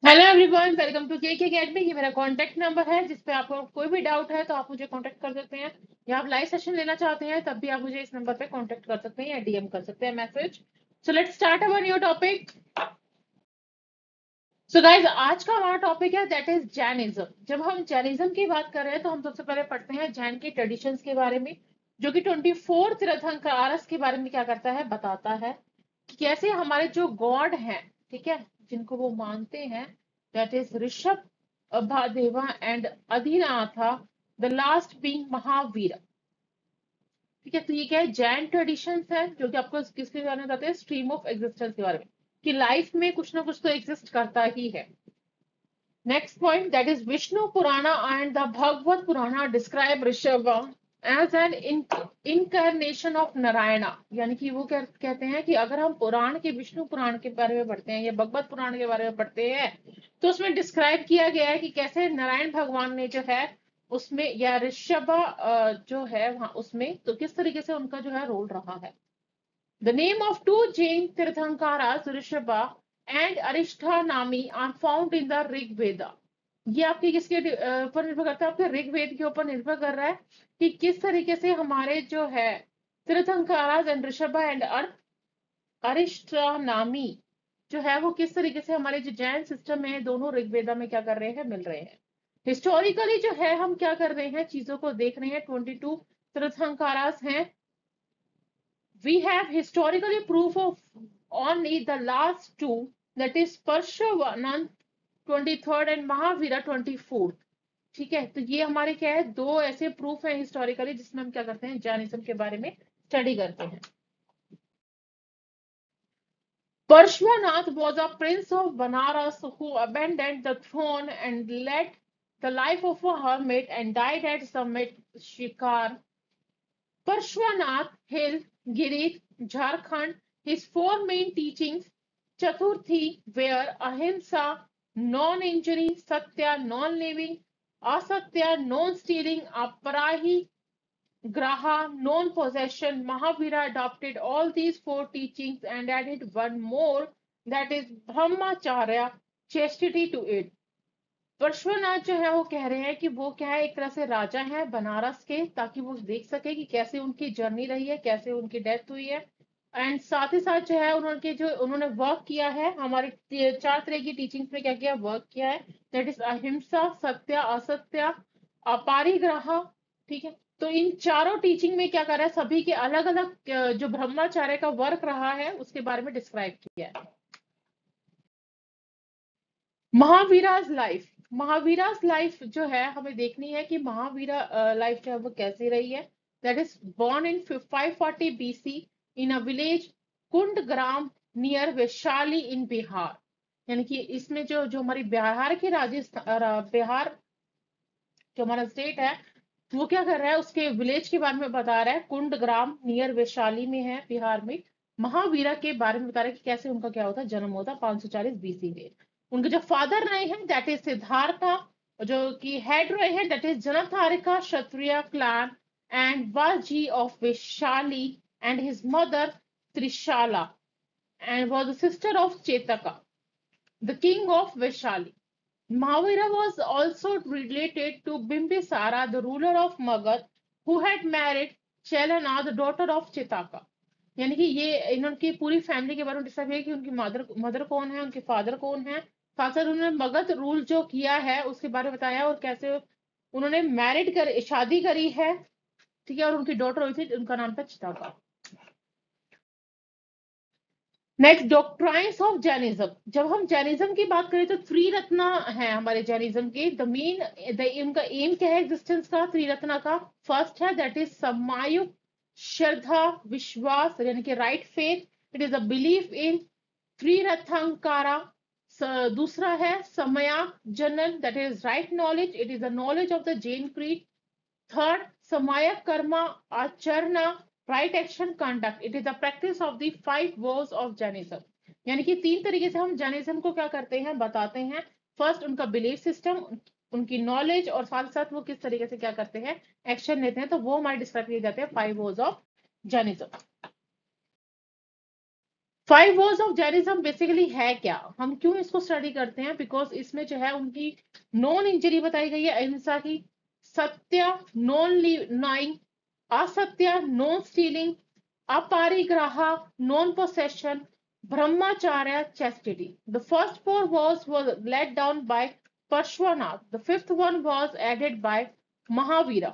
Hello everyone, welcome to के academy. ये मेरा कांटेक्ट नंबर है जिस पे आपको कोई भी डाउट है तो आप मुझे कांटेक्ट कर सकते हैं, या आप लाइव सेशन लेना चाहते हैं तब भी आप मुझे इस नंबर पे कांटेक्ट कर सकते हैं या डीएम कर सकते हैं message. So let's start our new topic. So guys, आज का हमारा टॉपिक है दैट इज जैनिज्म। जब हम जैनिज्म की बात कर रहे हैं तो हम सबसे पहले पढ़ते हैं जैन के ट्रेडिशंस के बारे में, जो कि 24 तीर्थंकर आरस के बारे में क्या करता है, बताता है कि कैसे हमारे जो गॉड हैं, ठीक है, जिनको वो मानते हैं, दैट इज ऋषभ, अभादेवा and Adinatha, the last being Mahavira. ठीक है, तो ये क्या है, जैन ट्रेडिशंस है जो कि आपको किसके बारे में बताते हैं, स्ट्रीम ऑफ एग्जिस्टेंस के बारे में, कि लाइफ में कुछ ना कुछ तो एग्जिस्ट करता ही है। Next point, that is Vishnu Purana and the Bhagavad Purana describe Rishabha as an incarnation of Narayana। यानी कि वो क्या कहते हैं कि अगर हम पुराण के, विष्णु पुराण के बारे में पढ़ते हैं या भगवत पुराण के बारे में पढ़ते हैं, तो उसमें डिस्क्राइब किया गया है कि कैसे नारायण भगवान ने जो है उसमें, या ऋषभ जो है वहां उसमें, तो किस तरीके से उनका जो है रोल रहा है। The name of two Jain Tirthankaras, Rishabha and Arishthanami, are found in the Rig Veda। ये आपके किसके ऊपर निर्भर करता है, आपके ऋग्वेद के ऊपर निर्भर कर रहा है कि किस तरीके से हमारे जो है तीर्थंकारास एंड ऋषभ एंड अरिष्टानामी जो है वो किस तरीके से हमारे जो जैन सिस्टम है दोनों ऋग्वेदा में क्या कर रहे हैं, मिल रहे हैं। हिस्टोरिकली जो है हम क्या कर रहे हैं, चीजों को देख रहे हैं। 22 तीर्थंकारास हैं। We have historically proof of only the last two, that is Parshvanand 23rd and Mahavira 24th। ठीक है, तो ये हमारे क्या है, दो ऐसे प्रूफ है हिस्टोरिकली जिसमें हम क्या करते हैं, जैनिज्म के बारे में स्टडी करते हैं। Parshvanath was a prince of Banaras who abandoned the throne and led the life of a hermit and died at summit Shikar, Parshvanath Hill, Girit, Jharkhand. His four main teachings, Chaturthi, were Ahimsa, non-injury, Satya, non-living, Asatya, non-stealing, Aparahi, Graha, non-possession. Mahavira adopted all these four teachings and added one more, that is Brahmacharya, chastity, to it। Parshvanath जो है वो कह रहे हैं कि वो क्या है, एक तरह से राजा है बनारस के, ताकि वो देख सके कि कैसे उनकी जर्नी रही है, कैसे उनकी डेथ हुई है। एंड साथ ही साथ जो है उन्होंने वर्क किया है, हमारे चार तरह की टीचिंग्स में क्या किया, वर्क किया है। दैट इज अहिंसा, सत्य, असत्य, अपरिग्रह। ठीक है, तो इन चारों टीचिंग में क्या कर रहा है, सभी के अलग अलग जो ब्रह्मचार्य का वर्क रहा है उसके बारे में डिस्क्राइब किया है। महावीराज लाइफ, महावीराज लाइफ जो है हमें देखनी है कि महावीरा लाइफ जो है वो कैसी रही है। That is born in 540 BC in a village Kundagrama near Vaishali in Bihar. यानी कि इसमें जो जो हमारी बिहार की राजस्थान, बिहार जो हमारा स्टेट है, वो क्या कर रहा है, उसके विलेज के बारे में बता रहा है। कुंडग्राम नियर वैशाली में है बिहार में। महावीरा के बारे में बता रहा है कि कैसे उनका क्या होता है, जन्म होता 540 बीसी में। उनके जो फादर रहे हैं दैट इज सिद्धार्था, जो कि हेड रहे हैं that is Jnatrika Kshatriya clan and Vajji of Vaishali, and his mother Trishala and was the sister of Chetaka, the king of Vaishali। Mahavira was also related to Bimbisara, the ruler of Magad, who had married Chelana, the daughter of Chitaka। यानी कि ये इनकी पूरी family के बारे में discuss है कि उनकी मदर मदर कौन है, उनके फादर कौन है, साथ साथ उन्होंने मगध रूल जो किया है उसके बारे में बताया, और कैसे उन्होंने मैरिड कर शादी करी है। ठीक है, और उनकी डॉटर हुई थी, उनका नाम था Chetaka. Next, doctrines of Jainism. जब हम जैनिज्म की बात करें तो त्रिरत्न है हमारे जैनिज्म के। द मेन उनका एम क्या है एग्जिस्टेंस का, त्रिरत्न का। फर्स्ट है दैट इज समायुक्त श्रद्धा विश्वास, यानी कि right faith. It is a belief in Tirthankara. दूसरा है समया जनन, that is right knowledge, it is the knowledge of the Jain creed. Third, Samaya Karma Acharna, right action conduct. It is the practice of the five vows of Jainism। यानी कि तीन तरीके से हम जैनिज्म को क्या करते हैं, बताते हैं। फर्स्ट उनका बिलीफ सिस्टम, उनकी नॉलेज, और साथ साथ वो किस तरीके से क्या करते हैं, एक्शन लेते हैं, तो वो हमारे डिस्क्राइब किए जाते हैं 5 vows of Jainism. Five vows of Jainism basically है क्या, हम क्यों इसको स्टडी करते हैं, बिकॉज इसमें जो है उनकी नॉन इंजरी बताई गई है, अहिंसा की, सत्य नॉन लीइंग, असत्य नॉन स्टीलिंग, अपरिग्रह नॉन पोसेशन, ब्रह्मचार्य chastity. The first four walls were let down by Parshvanath. The fifth one was added by Mahavira.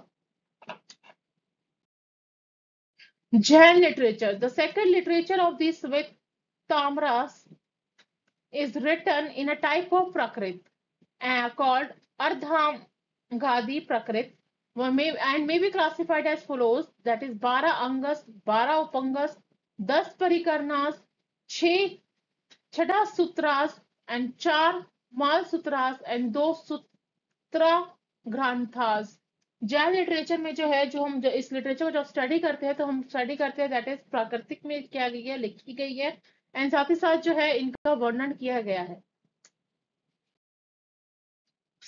Jain literature. The sacred literature of the Shvetamras is written in a type of Prakrit called Ardhangadi Prakrit and may be classified as follows, that is 12 Angas, 12 Upangas, 10 Parikarnas, 6 Chada Sutras and 4 Mal Sutras and 2 Sutra Granthas. Jain literature में जो है, जो हम इस literature को जब study करते हैं तो हम स्टडी करते हैं दैट इज प्राकृतिक में क्या गई है, लिखी गई है, एंड साथ ही साथ जो है इनका वर्णन किया गया है।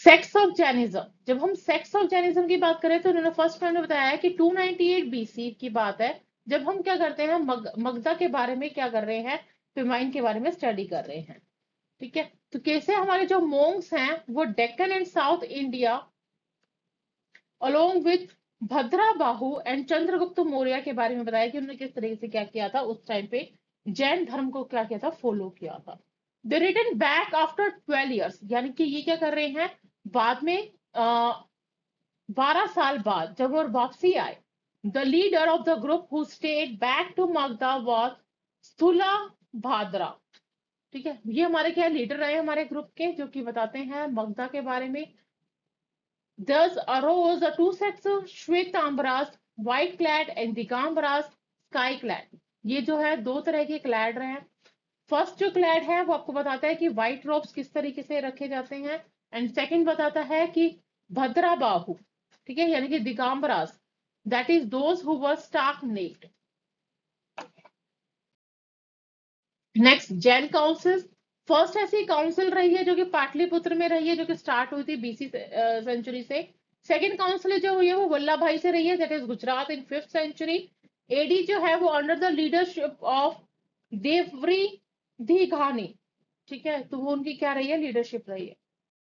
सेक्स ऑफ जैनिज्म, जब हम सेक्स ऑफ जैनिज्म की बात करें तो उन्होंने फर्स्ट में बताया है कि 298 बीसी की बात है, जब हम क्या करते हैं मगधा के बारे में क्या कर रहे हैं, फेमाइन के बारे में स्टडी कर रहे हैं। ठीक है, तो कैसे हमारे जो मोंग्स हैं वो Deccan and south India along with Bhadrabahu and Chandragupta Maurya के बारे में बताया कि उन्होंने किस तरीके से क्या किया था, उस टाइम पे जैन धर्म को क्या किया था, फॉलो किया था। दे रिटर्न बैक आफ्टर 12 ईयर्स, यानी कि ये क्या कर रहे हैं, बाद में 12 साल बाद जब वो वापसी आए। The leader of the group who stayed back to Magadha was Sthulabhadra. ठीक है, ये हमारे क्या लीडर रहे हमारे ग्रुप के, जो कि बताते हैं मगधा के बारे में। Thus arose the two sets of श्वेतांबरास white clad and दिगंबरास sky clad. ये जो है दो तरह के क्लैड रहे हैं। फर्स्ट जो क्लैड है वो आपको बताता है कि व्हाइट रोब्स किस तरीके से रखे जाते हैं, एंड सेकंड बताता है कि भद्रा बाहु, ठीक है, यानी कि Digambaras, that is those who were stark naked. Next Jain council. First ऐसी काउंसिल रही है जो कि पाटलिपुत्र में रही है, जो कि स्टार्ट हुई थी बीसी सेंचुरी से। सेकंड काउंसिल जो हुई है वो वल्लभ भाई से रही है, that is Gujarat in 5th century AD, जो है वो under the leadership of Devarddhi Gani. ठीक है, तो वो उनकी क्या रही है, लीडरशिप रही है।